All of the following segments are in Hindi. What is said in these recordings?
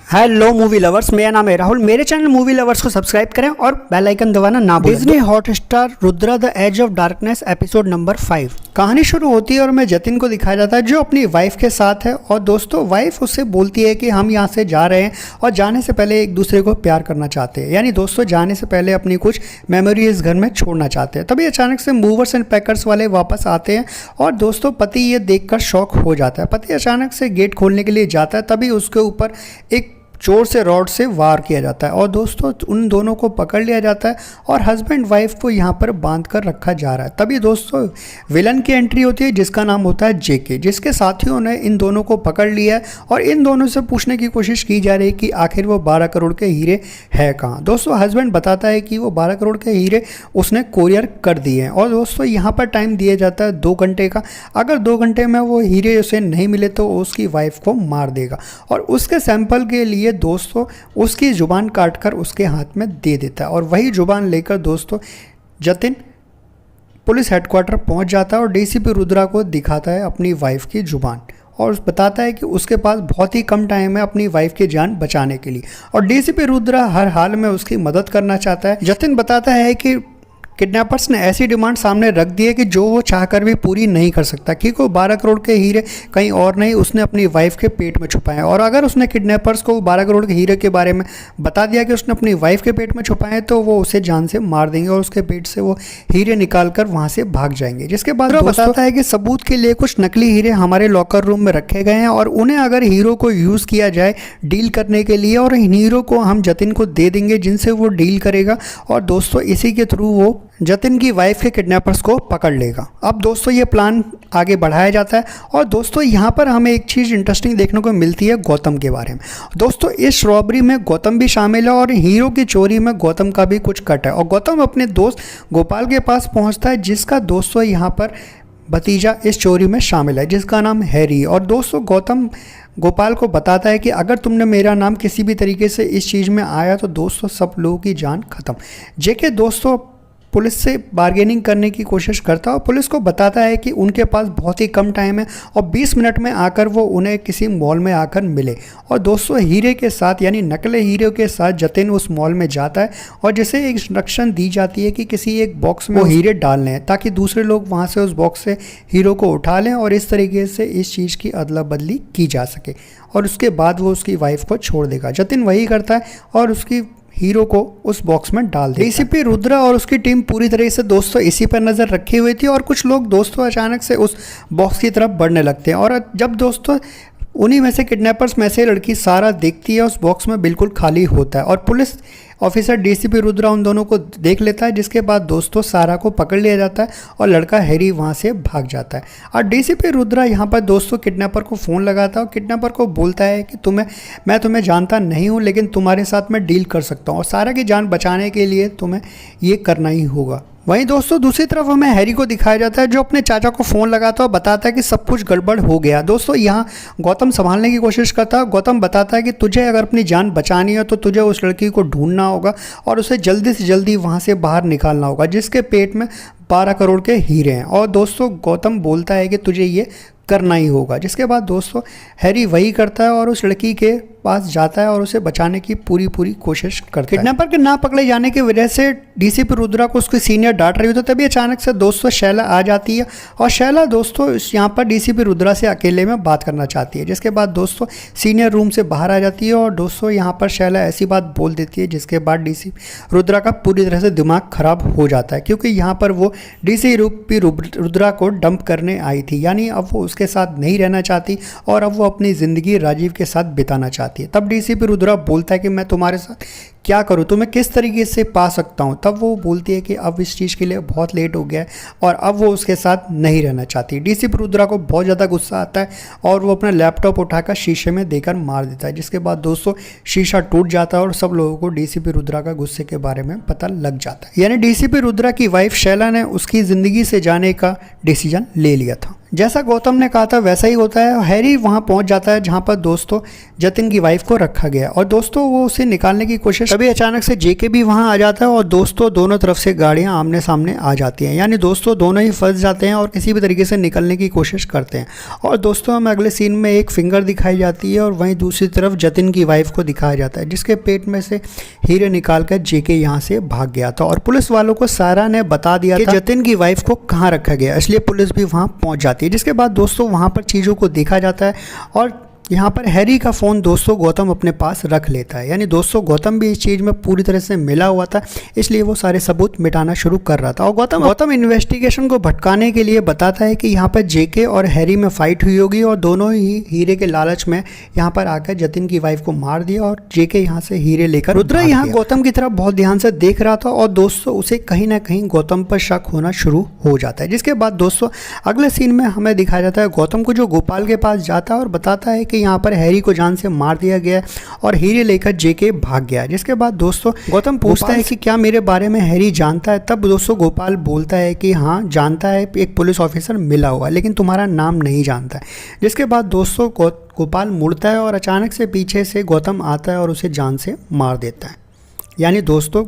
हेलो मूवी लवर्स, मेरा नाम है राहुल। मेरे चैनल मूवी लवर्स को सब्सक्राइब करें और बेल आइकन दबाना ना भूलें। Disney Hotstar Rudra the edge of darkness episode number 5। कहानी शुरू होती है और मैं जतिन को दिखाया जाता है जो अपनी वाइफ के साथ है। और दोस्तों वाइफ उससे बोलती है कि हम यहाँ से जा रहे हैं और जाने से पहले एक दूसरे को प्यार करना चाहते हैं, यानी दोस्तों जाने से पहले अपनी कुछ मेमोरी इस घर में छोड़ना चाहते हैं। तभी अचानक से मूवर्स एंड पैकर्स वाले वापस आते हैं और दोस्तों पति ये देखकर शॉक हो जाता है। पति अचानक से गेट खोलने के लिए जाता है, तभी उसके ऊपर एक चोर से रॉड से वार किया जाता है और दोस्तों उन दोनों को पकड़ लिया जाता है और हस्बैंड वाइफ को यहाँ पर बांध कर रखा जा रहा है। तभी दोस्तों विलन की एंट्री होती है जिसका नाम होता है जेके, जिसके साथियों ने इन दोनों को पकड़ लिया है और इन दोनों से पूछने की कोशिश की जा रही है कि आखिर वो 12 करोड़ के हीरे है कहाँ। दोस्तों हस्बैंड बताता है कि वो 12 करोड़ के हीरे उसने कोरियर कर दिए हैं और दोस्तों यहाँ पर टाइम दिया जाता है 2 घंटे का। अगर 2 घंटे में वो हीरे उसे नहीं मिले तो उसकी वाइफ को मार देगा और उसके सैंपल के लिए दोस्तों उसकी जुबान काटकर उसके हाथ में दे देता है। और वही जुबान लेकर दोस्तों जतिन पुलिस हेडक्वार्टर पहुंच जाता है और डीसीपी रुद्रा को दिखाता है अपनी वाइफ की जुबान और बताता है कि उसके पास बहुत ही कम टाइम है अपनी वाइफ की जान बचाने के लिए और डीसीपी रुद्रा हर हाल में उसकी मदद करना चाहता है। जतिन बताता है कि किडनैपर्स ने ऐसी डिमांड सामने रख दी है कि जो वो चाहकर भी पूरी नहीं कर सकता, क्योंकि वो 12 करोड़ के हीरे कहीं और नहीं उसने अपनी वाइफ के पेट में छुपाए हैं। और अगर उसने किडनैपर्स को 12 करोड़ के हीरे के बारे में बता दिया कि उसने अपनी वाइफ के पेट में छुपाए तो वो उसे जान से मार देंगे और उसके पेट से वो हीरे निकाल कर वहाँ से भाग जाएंगे। जिसके बाद वो बताता है कि सबूत के लिए कुछ नकली हीरे हमारे लॉकर रूम में रखे गए हैं और उन्हें अगर हीरो को यूज़ किया जाए डील करने के लिए और इन हीरो को हम जतिन को दे देंगे जिनसे वो डील करेगा और दोस्तों इसी के थ्रू वो जतिन की वाइफ के किडनैपर्स को पकड़ लेगा। अब दोस्तों ये प्लान आगे बढ़ाया जाता है और दोस्तों यहाँ पर हमें एक चीज़ इंटरेस्टिंग देखने को मिलती है गौतम के बारे में। दोस्तों इस रॉबरी में गौतम भी शामिल है और हीरो की चोरी में गौतम का भी कुछ कट है और गौतम अपने दोस्त गोपाल के पास पहुँचता है जिसका दोस्तों यहाँ पर भतीजा इस चोरी में शामिल है जिसका नाम हैरी। और दोस्तों गौतम गोपाल को बताता है कि अगर तुमने मेरा नाम किसी भी तरीके से इस चीज़ में आया तो दोस्तों सब लोगों की जान खत्म। जेके दोस्तों पुलिस से बार्गेनिंग करने की कोशिश करता है और पुलिस को बताता है कि उनके पास बहुत ही कम टाइम है और 20 मिनट में आकर वो उन्हें किसी मॉल में आकर मिले। और दोस्तों हीरे के साथ यानी नकली हीरे के साथ जतिन उस मॉल में जाता है और जैसे एक इंस्ट्रक्शन दी जाती है कि किसी एक बॉक्स में वो हीरे डालने हैं ताकि दूसरे लोग वहाँ से उस बॉक्स से हीरो को उठा लें और इस तरीके से इस चीज़ की अदला बदली की जा सके और उसके बाद वो उसकी वाइफ को छोड़ देगा। जतिन वही करता है और उसकी हीरो को उस बॉक्स में डाल देता है। डीसीपी रुद्रा और उसकी टीम पूरी तरह से दोस्तों इसी पर नज़र रखी हुई थी और कुछ लोग दोस्तों अचानक से उस बॉक्स की तरफ बढ़ने लगते हैं और जब दोस्तों उन्हीं में से किडनैपर्स में से लड़की सारा देखती है उस बॉक्स में बिल्कुल खाली होता है और पुलिस ऑफिसर डीसीपी रुद्रा उन दोनों को देख लेता है जिसके बाद दोस्तों सारा को पकड़ लिया जाता है और लड़का हैरी वहाँ से भाग जाता है। और डीसीपी रुद्रा यहाँ पर दोस्तों किडनैपर को फ़ोन लगाता है और किडनैपर को बोलता है कि मैं तुम्हें जानता नहीं हूँ लेकिन तुम्हारे साथ मैं डील कर सकता हूँ और सारा की जान बचाने के लिए तुम्हें ये करना ही होगा। वहीं दोस्तों दूसरी तरफ हमें हैरी को दिखाया जाता है जो अपने चाचा को फ़ोन लगाता है और बताता है कि सब कुछ गड़बड़ हो गया। दोस्तों यहाँ गौतम संभालने की कोशिश करता है। गौतम बताता है कि तुझे अगर अपनी जान बचानी है तो तुझे उस लड़की को ढूंढना होगा और उसे जल्दी से जल्दी वहाँ से बाहर निकालना होगा जिसके पेट में 12 करोड़ के हीरे हैं। और दोस्तों गौतम बोलता है कि तुझे ये करना ही होगा। जिसके बाद दोस्तों हैरी वही करता है और उस लड़की के पास जाता है और उसे बचाने की पूरी कोशिश करता है। किडनैपर के ना पकड़े जाने की वजह से डीसीपी रुद्रा को उसकी सीनियर डांट रही होती है। तभी अचानक से दोस्तों शैला आ जाती है और शैला दोस्तों यहाँ पर डीसीपी रुद्रा से अकेले में बात करना चाहती है। जिसके बाद दोस्तों सीनियर रूम से बाहर आ जाती है और दोस्तों यहाँ पर शैला ऐसी बात बोल देती है जिसके बाद डीसीपी रुद्रा का पूरी तरह से दिमाग खराब हो जाता है क्योंकि यहाँ पर वो डीसीपी रुद्रा को डंप करने आई थी, यानी अब वो उसके साथ नहीं रहना चाहती और अब वो अपनी ज़िंदगी राजीव के साथ बिताना चाहती है। तब डीसीपी रुद्रा बोलता है कि मैं तुम्हारे साथ क्या करूँ, तुम्हें किस तरीके से पा सकता हूँ। तब वो बोलती है कि अब इस चीज़ के लिए बहुत लेट हो गया है और अब वो उसके साथ नहीं रहना चाहती। डीसीपी रुद्रा को बहुत ज़्यादा गुस्सा आता है और वो अपना लैपटॉप उठाकर शीशे में देकर मार देता है जिसके बाद दोस्तों शीशा टूट जाता है और सब लोगों को डीसीपी रुद्रा का गुस्से के बारे में पता लग जाता है। यानी डीसीपी रुद्रा की वाइफ शैला ने उसकी ज़िंदगी से जाने का डिसीजन ले लिया था। जैसा गौतम ने कहा था वैसा ही होता है। हैरी वहाँ पहुँच जाता है जहाँ पर दोस्तों जतिन की वाइफ को रखा गया और दोस्तों वो उसे निकालने की कोशिश तभी अचानक से जेके भी वहां आ जाता है और दोस्तों दोनों तरफ से गाड़ियां आमने सामने आ जाती हैं, यानी दोस्तों दोनों ही फंस जाते हैं और किसी भी तरीके से निकलने की कोशिश करते हैं। और दोस्तों हमें अगले सीन में एक फिंगर दिखाई जाती है और वहीं दूसरी तरफ जतिन की वाइफ को दिखाया जाता है जिसके पेट में से हीरे निकाल कर जेके यहाँ से भाग गया था। और पुलिस वालों को सारा ने बता दिया कि जतिन की वाइफ को कहाँ रखा गया, इसलिए पुलिस भी वहाँ पहुँच जाती है। जिसके बाद दोस्तों वहाँ पर चीज़ों को देखा जाता है और यहाँ पर हैरी का फ़ोन दोस्तों गौतम अपने पास रख लेता है, यानी दोस्तों गौतम भी इस चीज़ में पूरी तरह से मिला हुआ था, इसलिए वो सारे सबूत मिटाना शुरू कर रहा था। और गौतम इन्वेस्टिगेशन को भटकाने के लिए बताता है कि यहाँ पर जेके और हैरी में फाइट हुई होगी और दोनों ही हीरे के लालच में यहाँ पर आकर जतिन की वाइफ को मार दिया और जेके यहाँ से हीरे लेकर रुद्रा यहाँ गौतम की तरफ बहुत ध्यान से देख रहा था और दोस्तों उसे कहीं ना कहीं गौतम पर शक होना शुरू हो जाता है। जिसके बाद दोस्तों अगले सीन में हमें दिखाया जाता है गौतम को जो गोपाल के पास जाता है और बताता है कि यहाँ पर हैरी को जान से मार दिया गया और हीरे लेकर जेके भाग गया। जिसके बाद दोस्तों गौतम पूछता है कि क्या मेरे बारे में हैरी जानता है, तब दोस्तों गोपाल बोलता है कि हाँ जानता है, एक पुलिस ऑफिसर मिला हुआ है लेकिन तुम्हारा नाम नहीं जानता है। जिसके बाद दोस्तों गोपाल मुड़ता है और अचानक से पीछे से गौतम आता है और उसे जान से मार देता है। यानी दोस्तों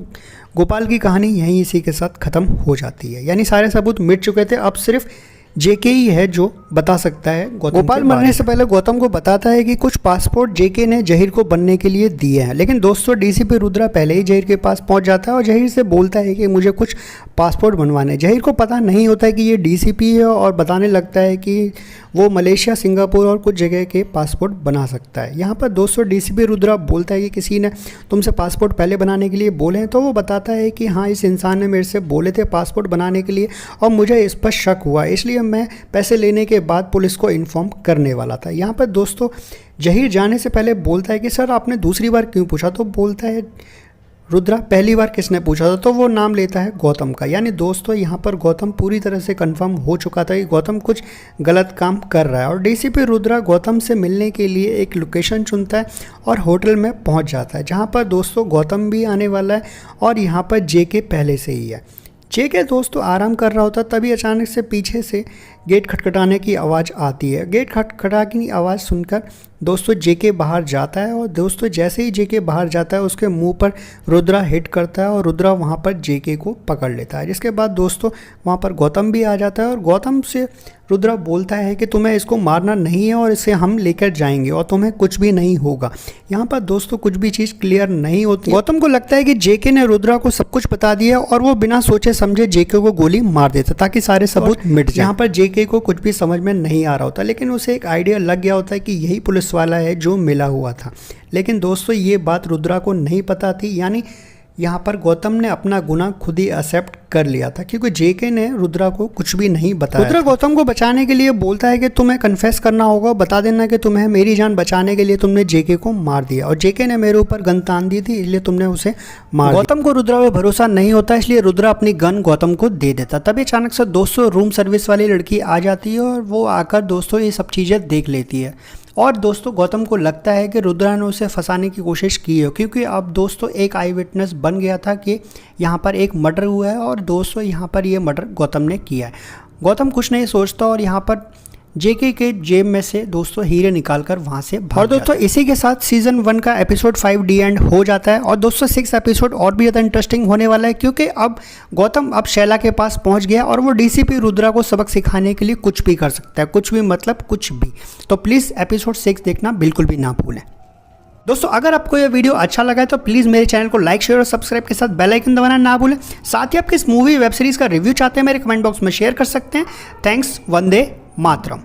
गोपाल की कहानी यहीं इसी के साथ ख़त्म हो जाती है, यानी सारे सबूत मिट चुके थे, अब सिर्फ जेके ही है जो बता सकता है। गोपाल मरने से पहले गौतम को बताता है कि कुछ पासपोर्ट जेके ने जहीर को बनने के लिए दिए हैं, लेकिन दोस्तों डीसीपी रुद्रा पहले ही जहीर के पास पहुंच जाता है और जहीर से बोलता है कि मुझे कुछ पासपोर्ट बनवाने। जहीर को पता नहीं होता है कि ये डीसीपी है और बताने लगता है कि वो मलेशिया, सिंगापुर और कुछ जगह के पासपोर्ट बना सकता है। यहाँ पर दोस्तों डीसीपी रुद्रा बोलता है कि किसी ने तुमसे पासपोर्ट पहले बनाने के लिए बोले हैं, तो वो बताता है कि हाँ इस इंसान ने मेरे से बोले थे पासपोर्ट बनाने के लिए और मुझे इस पर शक हुआ, इसलिए मैं पैसे लेने के बाद पुलिस को इन्फॉर्म करने वाला था। यहाँ पर दोस्तों जहीर जाने से पहले बोलता है कि सर आपने दूसरी बार क्यों पूछा, तो बोलता है रुद्रा पहली बार किसने पूछा था, तो वो नाम लेता है गौतम का। यानी दोस्तों यहाँ पर गौतम पूरी तरह से कंफर्म हो चुका था कि गौतम कुछ गलत काम कर रहा है और डीसीपी रुद्रा गौतम से मिलने के लिए एक लोकेशन चुनता है और होटल में पहुँच जाता है, जहाँ पर दोस्तों गौतम भी आने वाला है और यहाँ पर जेके पहले से ही है। जेके दोस्तों आराम कर रहा होता, तभी अचानक से पीछे से गेट खटखटाने की आवाज़ आती है। गेट खटखटाने की आवाज़ सुनकर दोस्तों जेके बाहर जाता है और दोस्तों जैसे ही जेके बाहर जाता है उसके मुंह पर रुद्रा हिट करता है और रुद्रा वहां पर जेके को पकड़ लेता है। जिसके बाद दोस्तों वहां पर गौतम भी आ जाता है और गौतम से रुद्रा बोलता है कि तुम्हें इसको मारना नहीं है और इसे हम लेकर जाएंगे और तुम्हें कुछ भी नहीं होगा। यहाँ पर दोस्तों कुछ भी चीज़ क्लियर नहीं होती। गौतम को लगता है कि जेके ने रुद्रा को सब कुछ बता दिया और वो बिना सोचे समझे जेके को गोली मार देता ताकि सारे सबूत मिट जाए। यहाँ पर जेके को कुछ भी समझ में नहीं आ रहा होता, लेकिन उसे एक आइडिया लग गया होता है कि यही पुलिस वाला है जो मिला हुआ था। लेकिन दोस्तों ये बात रुद्रा को नहीं पता थी, यानी यहाँ पर गौतम ने अपना गुनाह खुद ही एक्सेप्ट कर लिया था क्योंकि जेके ने रुद्रा को कुछ भी नहीं बताया। रुद्रा गौतम को बचाने के लिए बोलता है कि तुम्हें कन्फेस करना होगा, बता देना कि तुम्हें मेरी जान बचाने के लिए तुमने जेके को मार दिया और जेके ने मेरे ऊपर गन तान दी थी, इसलिए तुमने उसे मार दिया। गौतम को रुद्रा पे भरोसा नहीं होता, इसलिए रुद्रा अपनी गन गौतम को दे देता। तभी अचानक से दोस्तों रूम सर्विस वाली लड़की आ जाती है और वो आकर दोस्तों ये सब चीज़ें देख लेती है और दोस्तों गौतम को लगता है कि रुद्रा ने उसे फंसाने की कोशिश की है क्योंकि अब दोस्तों एक आई विटनेस बन गया था कि यहाँ पर एक मर्डर हुआ है और दोस्तों यहाँ पर ये मर्डर गौतम ने किया है। गौतम कुछ नहीं सोचता और यहाँ पर जेके के जेब में से दोस्तों हीरे निकालकर वहां से भाग और दोस्तों इसी के साथ सीजन 1 का एपिसोड 5 डी एंड हो जाता है और दोस्तों 6 एपिसोड और भी ज़्यादा इंटरेस्टिंग होने वाला है क्योंकि अब गौतम अब शैला के पास पहुंच गया और वो डीसीपी रुद्रा को सबक सिखाने के लिए कुछ भी कर सकता है, कुछ भी मतलब कुछ भी। तो प्लीज़ एपिसोड 6 देखना बिल्कुल भी ना भूलें। दोस्तों अगर आपको यह वीडियो अच्छा लगा है तो प्लीज़ मेरे चैनल को लाइक, शेयर और सब्सक्राइब के साथ बेल आइकन दबाना ना भूलें। साथ ही आप किस मूवी वेब सीरीज़ का रिव्यू चाहते हैं मेरे कमेंट बॉक्स में शेयर कर सकते हैं। थैंक्स, वंदे मातरम।